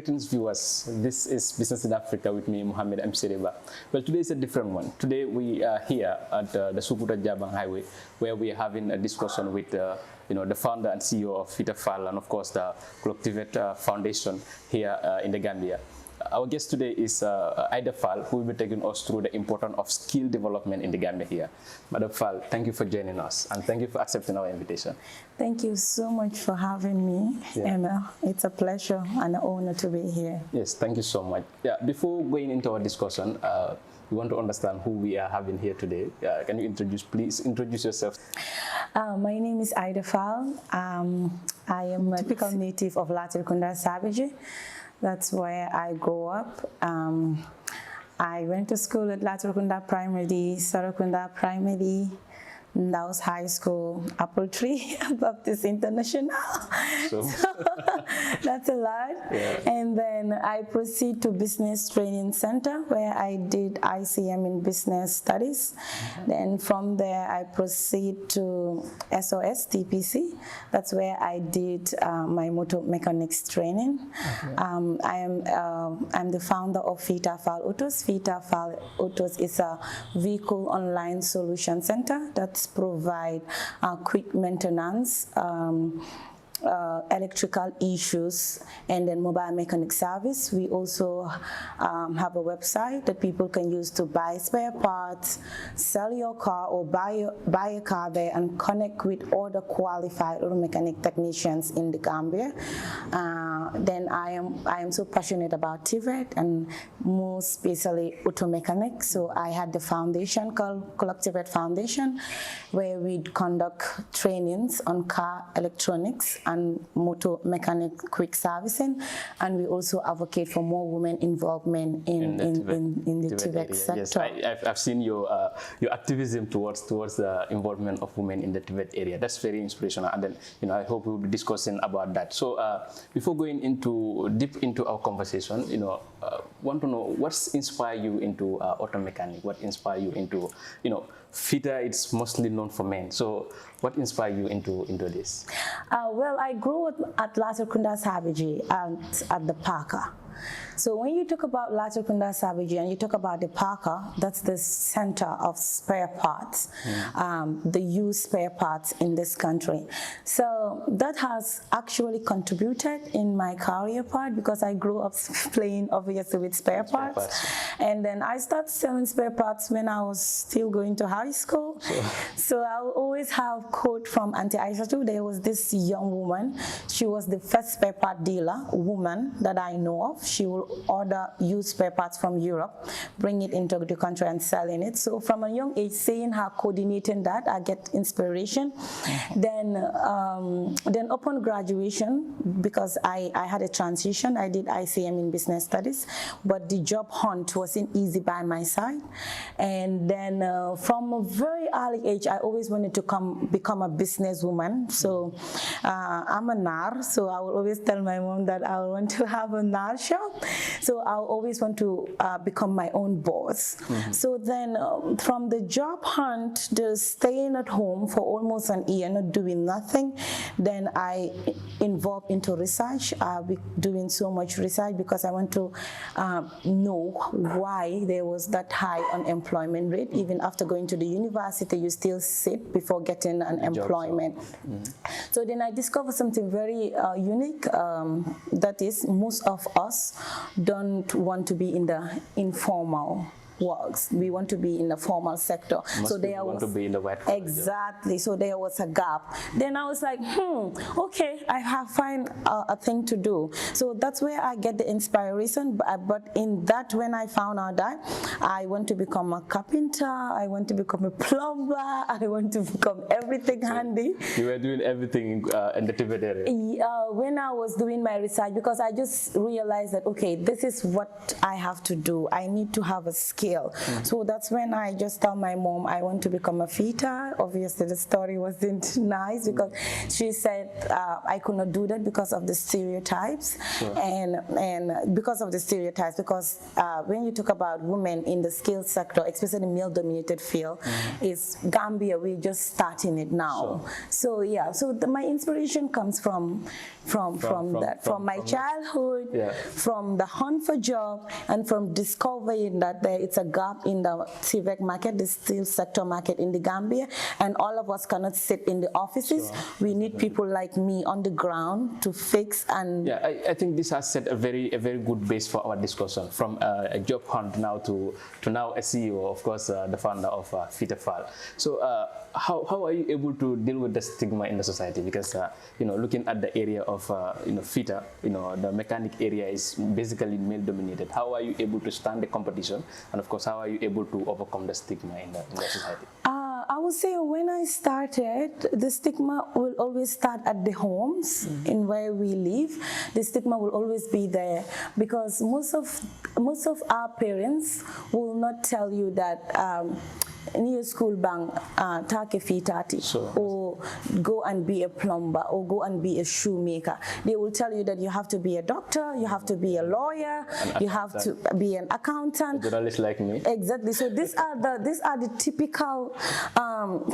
Greetings viewers, this is Business in Africa with me, Mohammed M. Seriba. Well, today is a different one. Today we are here at the Sukuta Jabang Highway, where we are having a discussion with the founder and CEO of Fitafaal and of course the CLOCKTVET Foundation here in the Gambia. Our guest today is Ida Faal, who will be taking us through the importance of skill development in the Gambia here. Madam Faal, thank you for joining us and thank you for accepting our invitation. Thank you so much for having me, Emma. It's a pleasure and an honor to be here. Yes, thank you so much. Yeah, before going into our discussion, we want to understand who we are having here today. Can you please introduce yourself? My name is Ida Faal. I am a typical native of Latrikunda Savage. That's where I grew up. I went to school at Latrikunda Primary, Sarakunda Primary, Ndaus High School, Apple Tree, Baptist International. So that's a lot. Yeah. And then I proceed to Business Training Center, where I did ICM in Business Studies. Then from there, I proceed to SOS TPC. That's where I did my motor mechanics training. I'm the founder of Fitafaal Autos. Fitafaal Autos is a vehicle online solution center that's provide quick maintenance, electrical issues, and then mobile mechanic service. We also have a website that people can use to buy spare parts, sell your car, or buy a car there and connect with other qualified auto mechanic technicians in the Gambia. Then I am so passionate about TVET and more especially auto mechanics. So I had the foundation called CLOCKTVET Foundation, where we conduct trainings on car electronics and motor mechanic quick servicing, and we also advocate for more women involvement in the TVET sector. Yes, I've seen your activism towards the involvement of women in the TVET area. That's very inspirational, and then I hope we'll be discussing about that. So before going deep into our conversation, want to know what's inspired you into auto mechanic. What inspired you into Fita? It's mostly known for men. So what inspired you into this? Well, I grew up at Latrikunda Savage at the Parker. So when you talk about Latrikunda Savage and you talk about the Parker, that's the center of spare parts, the used spare parts in this country. So that has actually contributed in my career part, because I grew up playing obviously with spare parts. And then I started selling spare parts when I was still going to high school. So I will always have quote from Auntie Aisha too. There was this young woman. She was the first spare part dealer woman that I know of. She will order used spare parts from Europe, bring it into the country and selling it. So from a young age, seeing her coordinating that, I get inspiration. Then upon graduation, because I had a transition, I did ICM in Business Studies, but the job hunt wasn't easy by my side. And then from a very early age, I always wanted to become a businesswoman. So I'm a nar, so I will always tell my mom that I want to have a nar shop. So I always want to become my own boss. So then from the job hunt, the staying at home for almost an year, not doing nothing, then I involved into research. I'll be doing so much research because I want to know why there was that high unemployment rate. Even after going to the university, you still sit before getting an employment. So then I discovered something very unique, that is most of us don't want to be in the informal works. We want to be in the formal sector. So there want to be in the white collar. Exactly. So there was a gap. Then I was like, okay, I have find a thing to do. So that's where I get the inspiration. But in that, when I found out that I want to become a carpenter, I want to become a plumber, I want to become everything handy. You were doing everything in the TVET area? When I was doing my research, because I just realized that, okay, this is what I have to do. I need to have a skill. So that's when I just told my mom I want to become a Fita. Obviously the story wasn't nice, because she said I could not do that because of the stereotypes. And because of the stereotypes, because when you talk about women in the skilled sector, especially male dominated field, is Gambia, we're just starting it now. So yeah, so my inspiration comes from from my childhood, from the hunt for job, and from discovering that it's a gap in the TVET market, the steel sector market in the Gambia, and all of us cannot sit in the offices. We need people like me on the ground to fix and. Yeah, I think this has set a very good base for our discussion, from a job hunt now to now a CEO, of course, the founder of Fitafaal. So how are you able to deal with the stigma in the society? Because looking at the area of Fita, the mechanic area is basically male dominated. How are you able to stand the competition, and of course, how are you able to overcome the stigma in the society? I would say when I started, the stigma will always start at the homes in where we live. The stigma will always be there because most of our parents will not tell you that near school bank take fitati or go and be a plumber or go and be a shoemaker. They will tell you that you have to be a doctor, you have to be a lawyer, you have to be an accountant. A journalist like me. Exactly. So these are the typical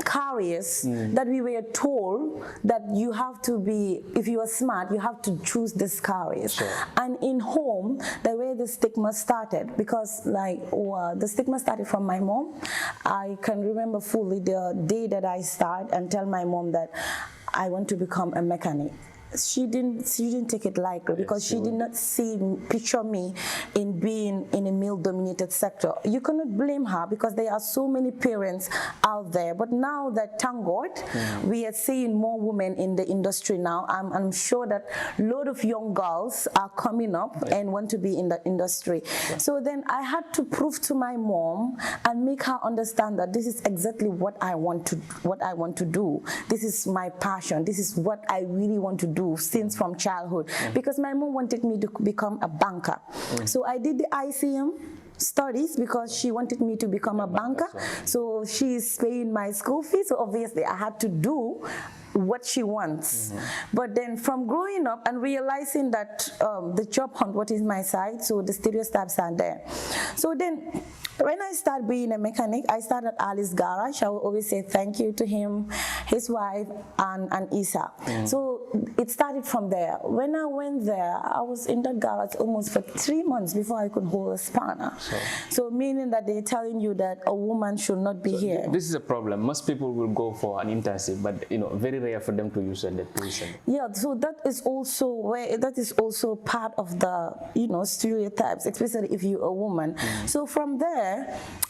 careers that we were told that you have to be, if you are smart, you have to choose these careers. And in home, the way the stigma started, because the stigma started from my mom. I can remember fully the day that I started and tell my mom that I want to become a mechanic. She didn't take it lightly because she did not picture me in being in a male-dominated sector. You cannot blame her because there are so many parents out there. But now that, thank God, we are seeing more women in the industry now. I'm sure that a lot of young girls are coming up and want to be in the industry. So then I had to prove to my mom and make her understand that this is exactly what I want to do. This is my passion. This is what I really want to do since from childhood, because my mom wanted me to become a banker. So I did the ICM studies because she wanted me to become a banker. So she's paying my school fees, so obviously I had to do what she wants. But then from growing up and realizing that the job hunt, what is my side, so the stereotypes are there. So then when I started being a mechanic, I started at Ali's garage. I will always say thank you to him, his wife, and Isa. So it started from there. When I went there, I was in that garage almost for 3 months before I could hold a spanner. So meaning that they're telling you that a woman should not be here. This is a problem. Most people will go for an intensive, but very rare for them to use a position. Yeah, so that is also part of the stereotypes, especially if you're a woman. So from there,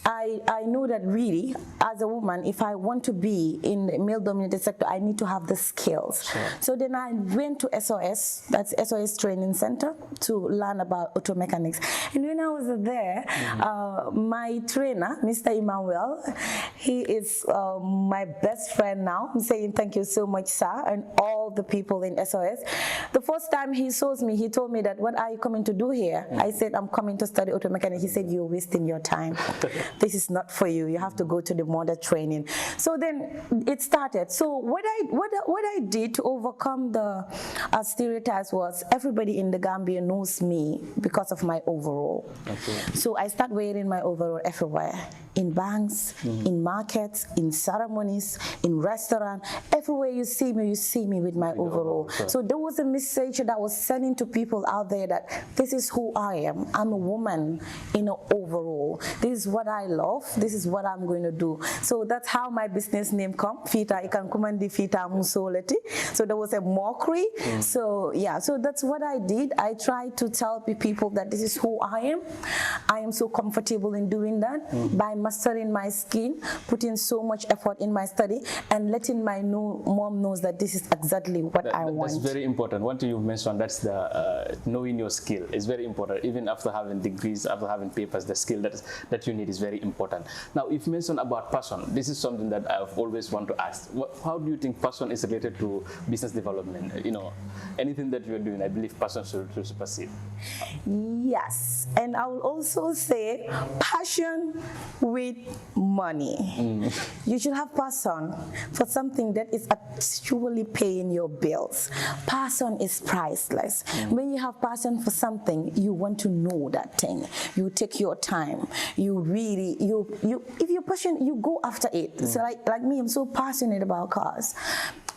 I know that really, as a woman, if I want to be in the male-dominated sector, I need to have the skills. So then I went to SOS, that's SOS Training Center, to learn about auto mechanics. And when I was there, my trainer, Mr. Emmanuel, he is my best friend now. I'm saying thank you so much, sir, and all the people in SOS. The first time he saw me, he told me that, what are you coming to do here? I said, I'm coming to study auto mechanics. He said, you're wasting your time. This is not for you. You have to go to the model training. So then it started. So what I did to overcome the stereotypes was, everybody in the Gambia knows me because of my overall. So I started wearing my overall everywhere. In banks, in markets, in ceremonies, in restaurants, everywhere you see me with my overall. So there was a message that I was sending to people out there that this is who I am. I'm a woman in an overall. This is what I love. This is what I'm going to do. So that's how my business name come. Fita, you can come and Fita Musoleti. So there was a mockery. So yeah, so that's what I did. I tried to tell people that this is who I am. I am so comfortable in doing that by mastering my skin, putting so much effort in my study, and letting my mom knows that this is exactly what I want. That's very important. One thing you mentioned, that's the knowing your skill is very important. Even after having degrees, after having papers, the skill that you need is very important. Now, you've mentioned about passion. This is something that I've always want to ask. How do you think passion is related to business development? Anything that you're doing, I believe passion should supersede. Yes, and I will also say passion with money. You should have passion for something that is actually paying your bills. Passion is priceless. When you have passion for something, you want to know that thing. You take your time. You really, if you're passionate, you go after it. So like me, I'm so passionate about cars.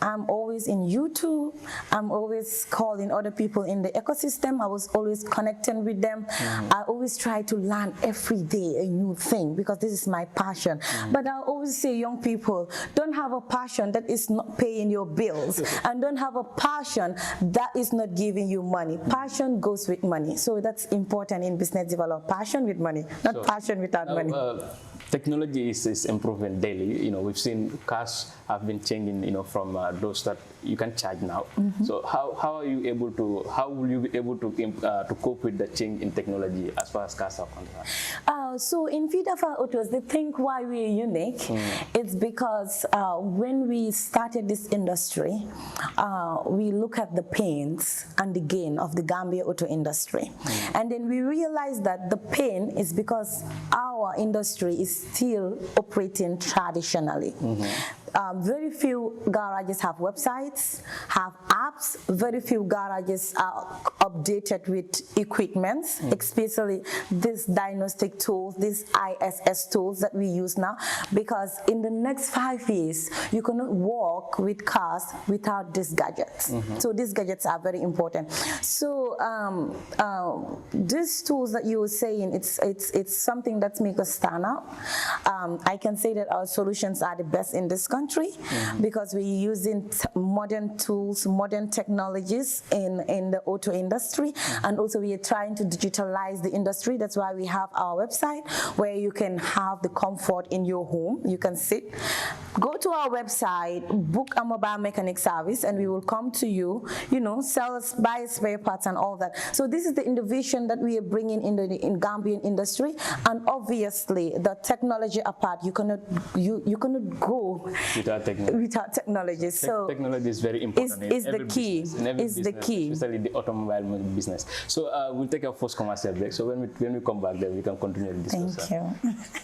I'm always in YouTube. I'm always calling other people in the ecosystem. I was always connecting with them. I always try to learn every day a new thing because this is my passion. But I always say, young people, don't have a passion that is not paying your bills, and don't have a passion that is not giving you money. Passion goes with money. So that's important in business development. Passion with money, not passion without money. Technology is improving daily. We've seen cars have been changing, from those that you can charge now. So how will you be able to cope with the change in technology as far as cars are concerned? So in Fitafaal Autos, they think why we are unique. It's because when we started this industry, we look at the pains and the gain of the Gambia auto industry. And then we realized that the pain is because our industry is still operating traditionally. Very few garages have websites, have apps. Very few garages are updated with equipment, especially these diagnostic tools, these ISS tools that we use now, because in the next 5 years, you cannot walk with cars without these gadgets. So these gadgets are very important. So these tools that you were saying, it's something that makes us stand out. I can say that our solutions are the best in this country because we're using modern tools, modern technologies in the auto industry, and also we are trying to digitalize the industry. That's why we have our website where you can have the comfort in your home. You can sit, go to our website, book a mobile mechanic service, and we will come to you, sell us, buy spare parts and all that. So this is the innovation that we are bringing in the Gambian industry, and obviously the technology apart, you cannot go without technology. So technology is very important. Is the key. Is the key, especially the automobile business. So we'll take our first commercial break. So when we come back, then we can continue the discussion. Thank you.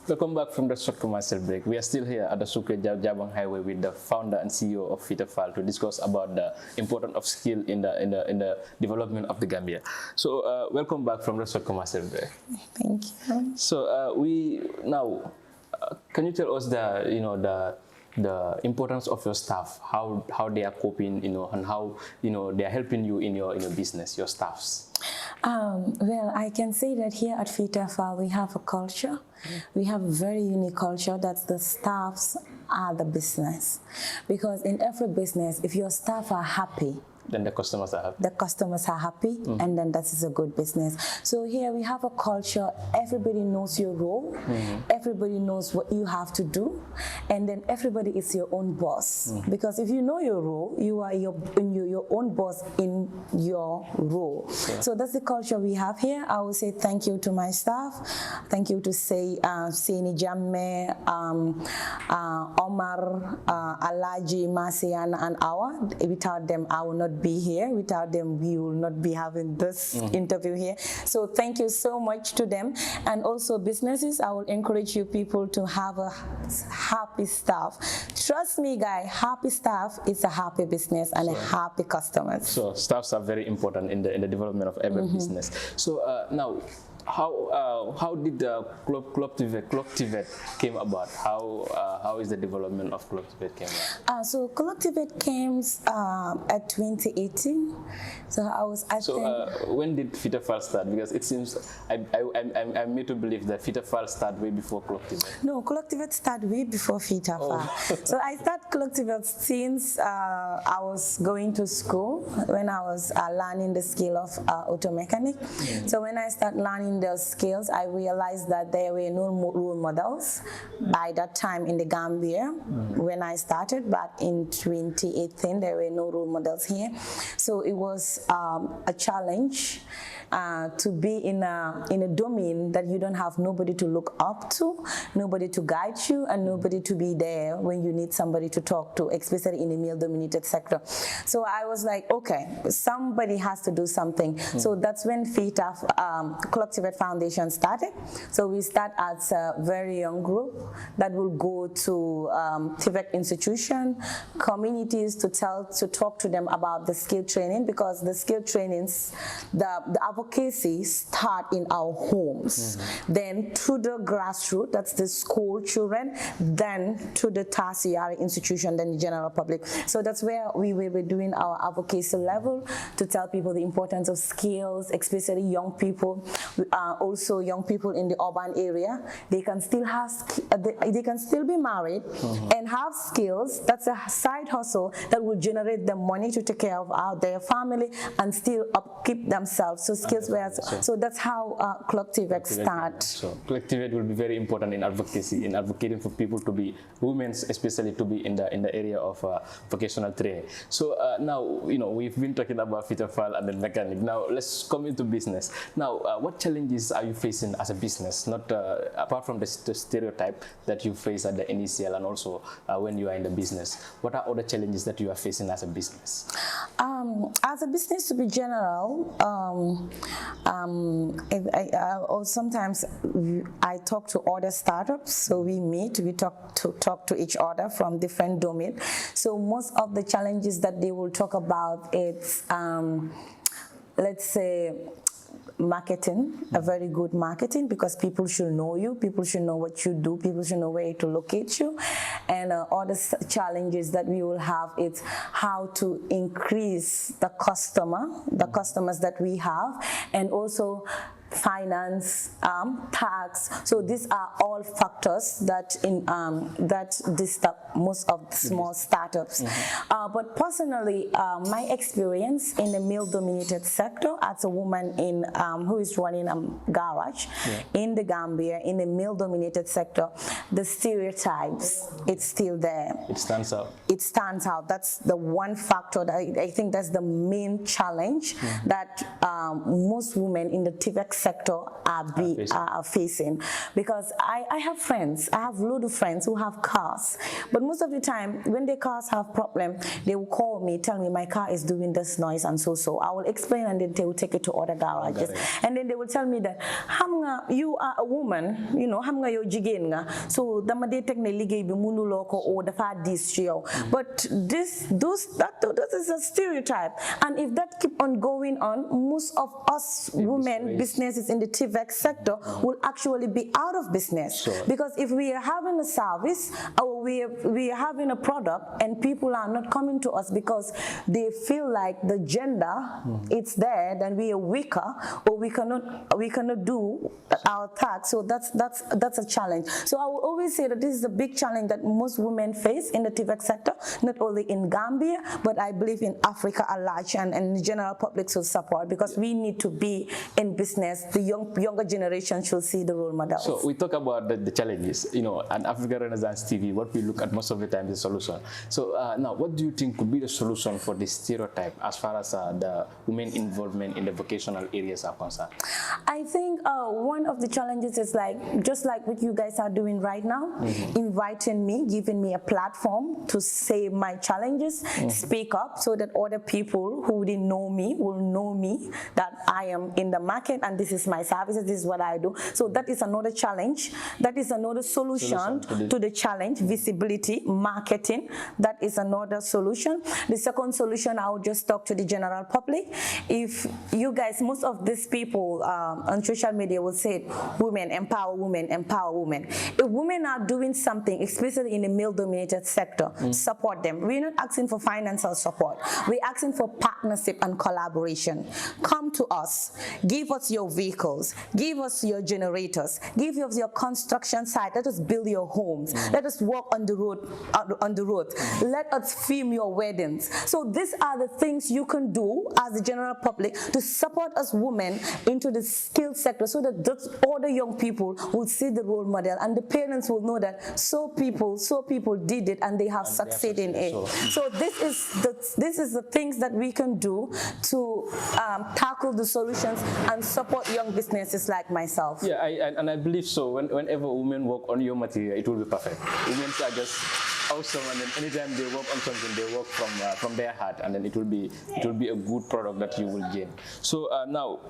Welcome back from the short commercial break. We are still here at the Sucre Jabang Highway with the founder and CEO of Fitafaal to discuss about the importance of skill in the development of the Gambia. So welcome back from the short commercial break. Thank you. So can you tell us the importance of your staff, how they are coping, and how they are helping you in your business, your staffs? Well, I can say that here at Fitafaal we have a culture. We have a very unique culture that the staffs are the business. Because in every business, if your staff are happy, then the customers are happy. The customers are happy, and then that is a good business. So here we have a culture, everybody knows your role, everybody knows what you have to do, and then everybody is your own boss. Because if you know your role, you are your own boss in your role. So that's the culture we have here. I will say thank you to my staff. Thank you to Seni Jamme, Omar, Alaji, Masiana, and Awa. Without them, I will not be here. Without them, we will not be having this interview here. So thank you so much to them. And also businesses, I will encourage you people to have a happy staff. Trust me, guys, happy staff is a happy business and a happy customers. So staffs are very important in the development of every business. So now, how did the CLOCKTVET came about? How is the development of CLOCKTVET came about? So CLOCKTVET came at 2018. So when did Fitafaal start? Because it seems I'm made to believe that Fitafaal started way before CLOCKTVET. No, CLOCKTVET started way before Fitafaal. So I started CLOCKTVET since I was going to school when I was learning the skill of auto mechanic. So when I started learning those skills, I realized that there were no role models by that time in the Gambia when I started, but in 2018 there were no role models here. So it was a challenge to be in a domain that you don't have nobody to look up to, nobody to guide you, and nobody to be there when you need somebody to talk to, especially in a male-dominated sector. So I was like, okay, somebody has to do something. So that's when CLOCKTVET Foundation started. So we start as a very young group that will go to TVET institution, communities to talk to them about the skill training, because the skill trainings, the advocacy start in our homes. Then through the grassroots, that's the school children, then to the tertiary institution, then the general public. So that's where we will be doing our advocacy level to tell people the importance of skills, especially young people, also young people in the urban area. They can still have, they can still be married and have skills. That's a side hustle that will generate them money to take care of their family and still upkeep themselves. So skills were, so that's how CLOCKTVET start. So CLOCKTVET will be very important in advocacy, in advocating for people to be, women especially, to be in the area of vocational training. So now, we've been talking about Fitafaal and the mechanic. Now let's come into business. Now, what challenges are you facing as a business? Not apart from the stereotype that you face at the initial and also when you are in the business. What are other challenges that you are facing as a business? As a business, to be general, sometimes I talk to other startups. So we meet, we talk to each other from different domains. So most of the challenges that they will talk about, it's let's say marketing, a very good marketing, because people should know you, people should know what you do, people should know where to locate you. And other challenges that we will have is how to increase the customers that we have, and also finance, tax. So these are all factors that disturb most of the small startups. But personally, my experience in the male-dominated sector as a woman in who is running a garage in the Gambia, in the male-dominated sector, the stereotypes, it's still there. It stands out. It stands out. That's the one factor that I think that's the main challenge that most women in the TVET sector are facing. Because I have friends, I have a lot of friends who have cars, but most of the time when their cars have problem, they will call me, tell me my car is doing this noise and so. I will explain, and then they will take it to other garages. And then they will tell me that, you are a woman, you're jigen, so dama de tek ne ligay bi munuloo ko o dafa dis ci yow. But this is a stereotype, and if that keep on going on, most of us women businesses in the TVET sector will actually be out of business. Because if we are having a service or we are having a product and people are not coming to us because they feel like the gender it's there, then we are weaker, or we cannot do our task. So that's a challenge. So I will always say that this is a big challenge that most women face in the TVET sector, not only in Gambia, but I believe in Africa at large, and the general public should support, because we need to be in business. The younger generation should see the role models. So we talk about the challenges, and Africa Renaissance TV, what we look at most of the time is the solution. So now, what do you think could be the solution for this stereotype as far as the women involvement in the vocational areas are concerned? I think one of the challenges is just like what you guys are doing right now, inviting me, giving me a platform to say my challenges, speak up, so that other people who didn't know me will know me, that I am in the market and this is my services, this is what I do. So that is another challenge. That is another solution to the challenge. Visibility, marketing, that is another solution. The second solution, I will just talk to the general public. If you guys, most of these people on social media will say, women, empower women, empower women. If women are doing something, especially in the male-dominated sector, support them. We're not asking for financial support. We're asking for partnership and collaboration. Come to us. Give us your vehicles. Give us your generators. Give us your construction site. Let us build your homes. Let us walk on the road on the road. Let us film your weddings. So these are the things you can do as the general public to support us women into the skill sector, so that those other young people will see the role model, and the parents will know that so people did it and they have succeeded in it. So this is the things that we can do to tackle the solutions and support young businesses like myself. Yeah, I believe so. Whenever women work on your material, it will be perfect. Women are just awesome, and then anytime they work on something, they work from their heart, and then it will be a good product that you will gain. So now,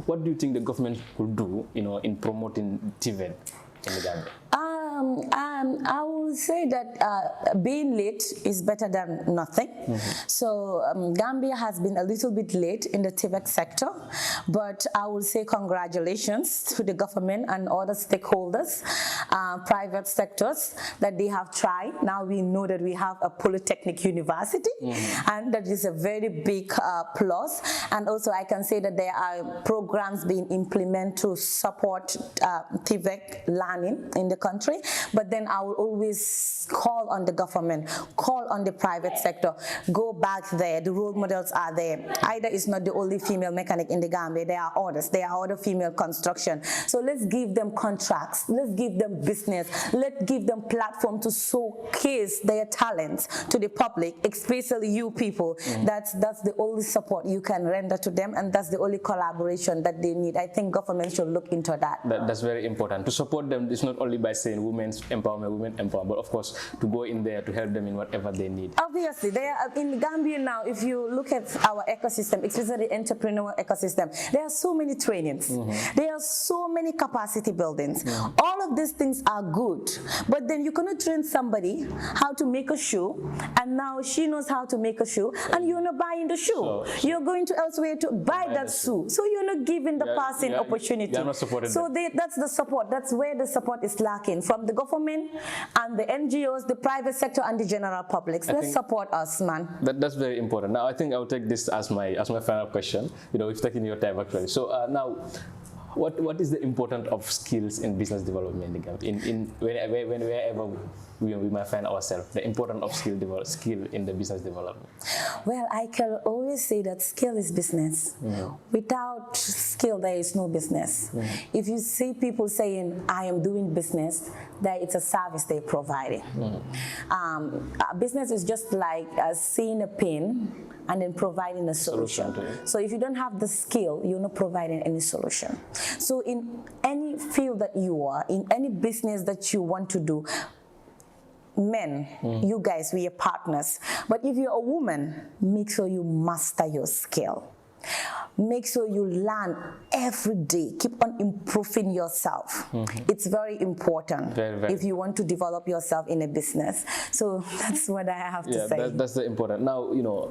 what do you think the government could do, in promoting TVET in the Gambia? I will say that being late is better than nothing. So Gambia has been a little bit late in the TVET sector, but I will say congratulations to the government and other stakeholders, private sectors, that they have tried. Now we know that we have a polytechnic university, and that is a very big plus. And also I can say that there are programs being implemented to support TVET learning in the country. But then I will always call on the government, call on the private sector, go back there. The role models are there. Ida is not the only female mechanic in the Gambia. There are others. There are other female construction. So let's give them contracts. Let's give them business. Let's give them platform to showcase their talents to the public, especially you people. That's the only support you can render to them, and that's the only collaboration that they need. I think government should look into that. That's very important. To support them, it's not only by saying women's empowerment, but of course to go in there to help them in whatever they need. Obviously, they are in Gambia now. If you look at our ecosystem, especially the entrepreneurial ecosystem, there are so many trainings. There are so many capacity buildings. All of these things are good, but then you cannot train somebody how to make a shoe, and now she knows how to make a shoe, and you're not buying the shoe. You're going to elsewhere to buy that shoe. So you're not giving the passing opportunity. You're not supporting so them. that's the support. That's where the support is lacking from the government and the NGOs, the private sector, and the general public. So let's support us, man. That's very important. Now I think I'll take this as my final question. We've taken your time actually. So now, what is the importance of skills in business development wherever we might find ourselves, the importance of skill in the business development? Well, I can always say that skill is business. Without skill, there is no business. If you see people saying, I am doing business, that it's a service they're providing. Business is just like seeing a pin and then providing a solution. So if you don't have the skill, you're not providing any solution. So in any field that you are, in any business that you want to do, men, you guys, we are partners. But if you're a woman, make sure you master your skill. Make sure you learn every day. Keep on improving yourself. It's very important if you want to develop yourself in a business. So that's what I have to say. That's the important. Now,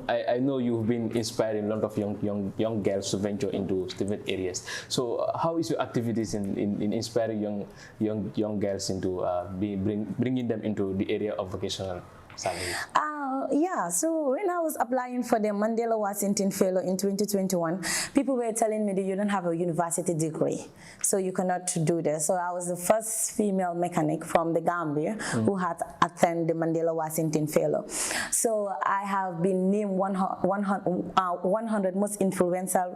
I know you've been inspiring a lot of young girls to venture into different areas. So how is your activities in inspiring young girls into bringing them into the area of vocational services? Yeah, so when I was applying for the Mandela Washington Fellow in 2021, people were telling me that you don't have a university degree, so you cannot do this. So I was the first female mechanic from the Gambia who had attended the Mandela Washington Fellow. So I have been named 100 most influential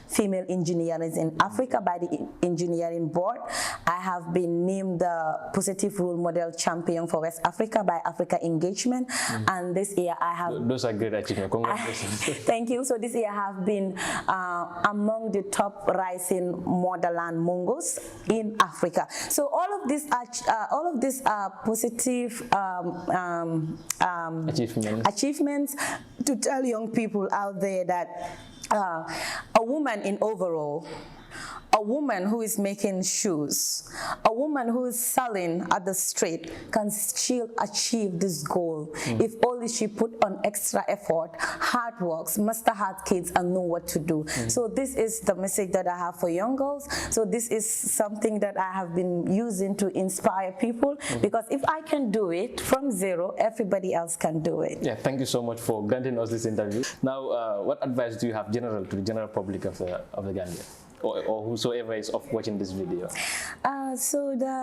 female engineers in Africa by the engineering board. I have been named the positive role model champion for West Africa by Africa Engagement, and this year I have... Those are great achievements. Congratulations. Thank you. So this year I have been among the top rising motherland Mongos in Africa. So all of these are positive achievements to tell young people out there that a woman in overall, a woman who is making shoes, a woman who is selling at the street can still achieve this goal if only she put on extra effort, hard works, master hard kids, and know what to do. So this is the message that I have for young girls. So this is something that I have been using to inspire people, because if I can do it from zero, everybody else can do it. Yeah, thank you so much for granting us this interview. Now, what advice do you have to the general public of the Gambia? Or whosoever is watching this video? So the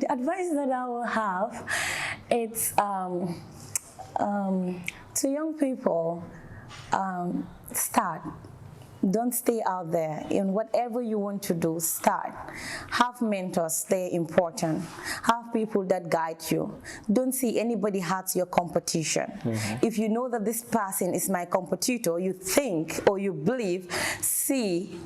advice that I will have It's to young people, start. Don't stay out there. In whatever you want to do, start. Have mentors, they're important. Have people that guide you. Don't see anybody as your competition. If you know that this person is my competitor, you think or you believe,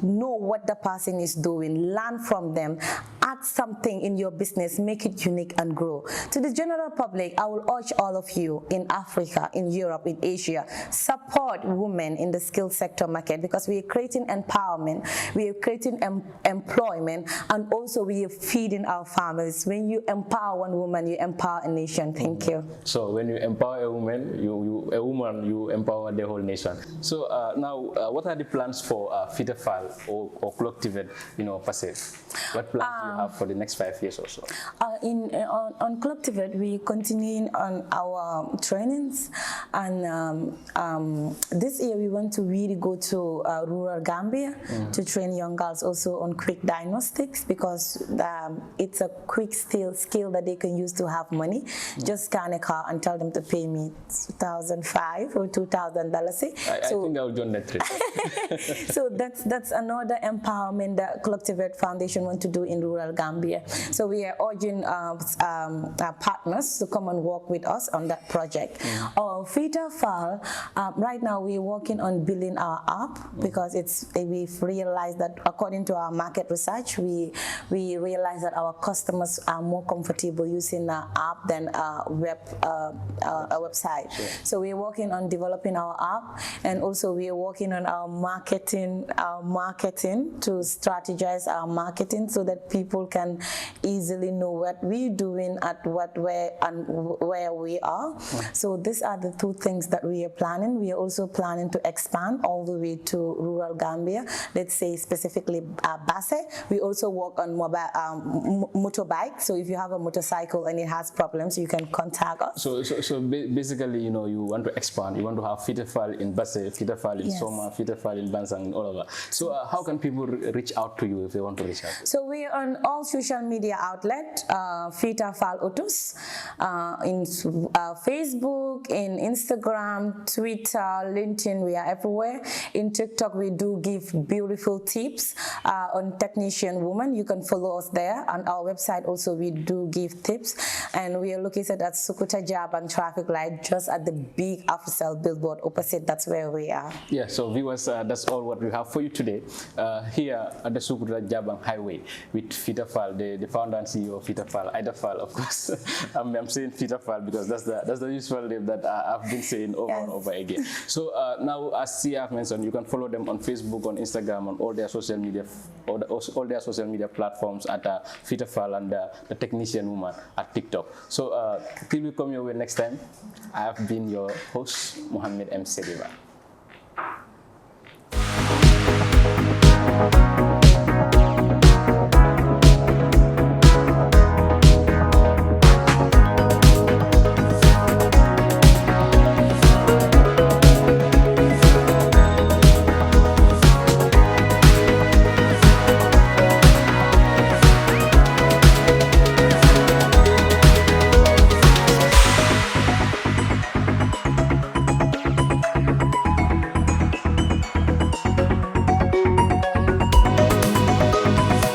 know what the person is doing, learn from them, add something in your business, make it unique and grow. To the general public, I will urge all of you in Africa, in Europe, in Asia, support women in the skill sector market, because we are creating empowerment, we are creating employment, and also we are feeding our families. When you empower one woman, you empower a nation. Thank you. So when you empower a woman, you empower the whole nation. So now, what are the plans for Fitafaal or CLOCKTVET, per se? What plans do you have for the next 5 years or so? On CLOCKTVET, we continuing on our trainings, and this year we want to really go to rural Gambia to train young girls also on quick diagnostics, because it's a quick skill that they can use to have money. Just scan a car and tell them to pay me $2,500 or $2,000. I think I'll join that trip. So that's another empowerment that CLOCKTVET Foundation want to do in rural Gambia. So we are urging our partners to come and work with us on that project. Fitafaal, right now we're working on building our app, because we've realized that according to our market research, we realize that our customers are more comfortable using the app than a website. Sure. So we're working on developing our app, and also we are working on our marketing to strategize our marketing so that people can easily know what we're doing where we are. So these are the two things that we are planning. We are also planning to expand all the way to rural Gambia, let's say specifically Basse. We also work on mobile motorbike. So if you have a motorcycle and it has problems, you can contact us. So basically, you want to expand. You want to have Fitafaal in Basse, Fitafaal in Soma, Fitafaal in Bansang, all over. So how can people reach out to you if they want to reach out? So we are on all social media outlets, Fitafaal Autos, in Facebook, in Instagram, Twitter, LinkedIn, we are everywhere. In TikTok, we do give beautiful tips on technician women. You can follow us there. On our website also, we do give tips. And we are located at Sukuta Jabang traffic light, just at the big official billboard opposite. That's where we are. Yeah, so viewers, that's all what we have for you today. Here at the Sukuta Jabang Highway with Fitafaal, the founder and CEO of Fitafaal, Ida Faal, of course. I'm saying Fitafaal because that's the usual name that I've been saying over and over again. So now, as Sia mentioned, you can follow them on Facebook, on Instagram, on all their social media, platforms at Fitafaal, and the technician woman at TikTok. So till we come your way next time, I have been your host, Mohammed M. Seriba.